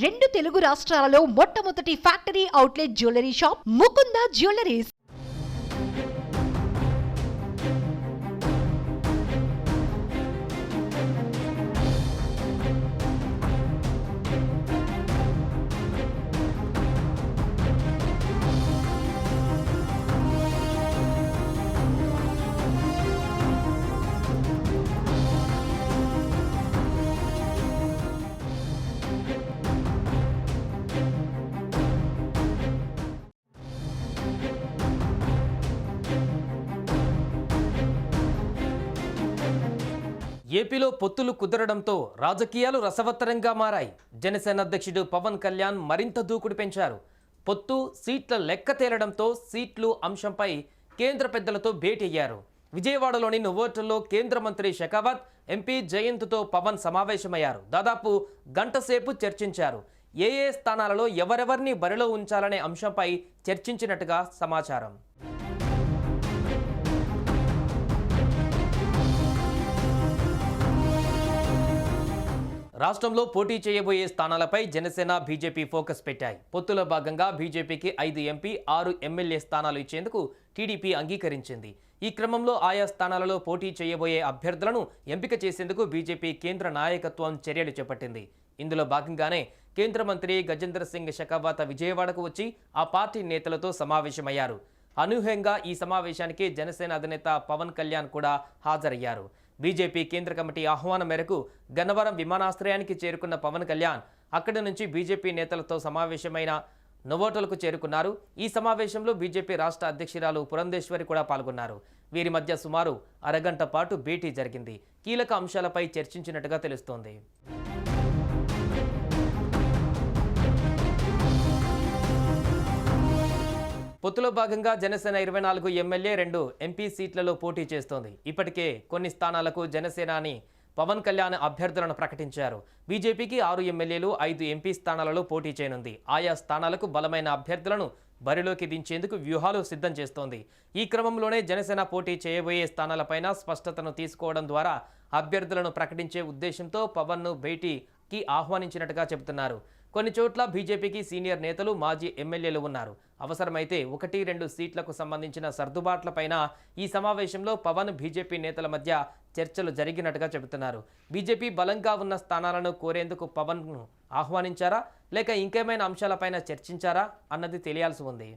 రెండు తెలుగు రాష్ట్రాలలో మొట్టమొదటి factory outlet jewellery shop Mukunda jewelleries. ఏపీలో పొత్తులు కుదరడంతో రాజకీయాలు రసవత్తరంగా మారాయి. జనసేన అధ్యక్షుడు పవన్ కళ్యాణ్ మరింత దూకుడు పెంచారు. పొత్తు సీట్ల లెక్క తేలడంతో సీట్లు అంశంపై కేంద్ర పెద్దలతో భేటీ అయ్యారు. విజయవాడలోని నోవోటల్లో కేంద్ర మంత్రి షెకావత్, ఎంపీ జయంత్తో పవన్ సమావేశమయ్యారు. దాదాపు గంట సేపు చర్చించారు. ఏ స్థానాలలో ఎవరెవరిని బరిలో ఉంచాలనే అంశంపై చర్చించినట్టుగా సమాచారం. రాష్ట్రంలో పోటీ చేయబోయే స్థానాలపై జనసేన, బీజేపీ ఫోకస్ పెట్టాయి. పొత్తులో భాగంగా బీజేపీకి 5 ఎంపీ, 6 ఎమ్మెల్యే స్థానాలు ఇచ్చేందుకు టీడీపీ అంగీకరించింది. ఈ క్రమంలో ఆయా స్థానాలలో పోటీ చేయబోయే అభ్యర్థులను ఎంపిక చేసేందుకు బీజేపీ కేంద్ర నాయకత్వం చర్యలు చేపట్టింది. ఇందులో భాగంగానే కేంద్ర మంత్రి గజేంద్ర సింగ్ షెకావత్ విజయవాడకు వచ్చి ఆ పార్టీ నేతలతో సమావేశమయ్యారు. అనూహ్యంగా ఈ సమావేశానికి జనసేన అధినేత పవన్ కళ్యాణ్ కూడా హాజరయ్యారు. బీజేపీ కేంద్ర కమిటీ ఆహ్వానం మేరకు గన్నవరం విమానాశ్రయానికి చేరుకున్న పవన్ కళ్యాణ్ అక్కడి నుంచి బీజేపీ నేతలతో సమావేశమైన నోవోటల్కు చేరుకున్నారు. ఈ సమావేశంలో బీజేపీ రాష్ట్ర అధ్యక్షురాలు పురంధేశ్వరి కూడా పాల్గొన్నారు. వీరి మధ్య సుమారు అరగంట పాటు భేటీ జరిగింది. కీలక అంశాలపై చర్చించినట్టుగా తెలుస్తోంది. పొత్తులో భాగంగా జనసేన 24 ఎమ్మెల్యే, 2 ఎంపీ సీట్లలో పోటీ చేస్తోంది. ఇప్పటికే కొన్ని స్థానాలకు జనసేనాని పవన్ కళ్యాణ్ అభ్యర్థులను ప్రకటించారు. బీజేపీకి 6 ఎమ్మెల్యేలు, 5 ఎంపీ స్థానాలలో పోటీ చేయనుంది. ఆయా స్థానాలకు బలమైన అభ్యర్థులను బరిలోకి దించేందుకు వ్యూహాలు సిద్ధం చేస్తోంది. ఈ క్రమంలోనే జనసేన పోటీ చేయబోయే స్థానాలపైన స్పష్టతను తీసుకోవడం ద్వారా అభ్యర్థులను ప్రకటించే ఉద్దేశంతో పవన్ను భేటీకి ఆహ్వానించినట్టుగా చెబుతున్నారు. కొన్ని చోట్ల బీజేపీకి సీనియర్ నేతలు, మాజీ ఎమ్మెల్యేలు ఉన్నారు. అవసరమైతే 1-2 సీట్లకు సంబంధించిన సర్దుబాట్లపైన ఈ సమావేశంలో పవన్, బీజేపీ నేతల మధ్య చర్చలు జరిగినట్టుగా చెబుతున్నారు. బీజేపీ బలంగా ఉన్న స్థానాలను కోరేందుకు పవన్ను ఆహ్వానించారా లేక ఇంకేమైనా అంశాలపైన చర్చించారా అన్నది తెలియాల్సి ఉంది.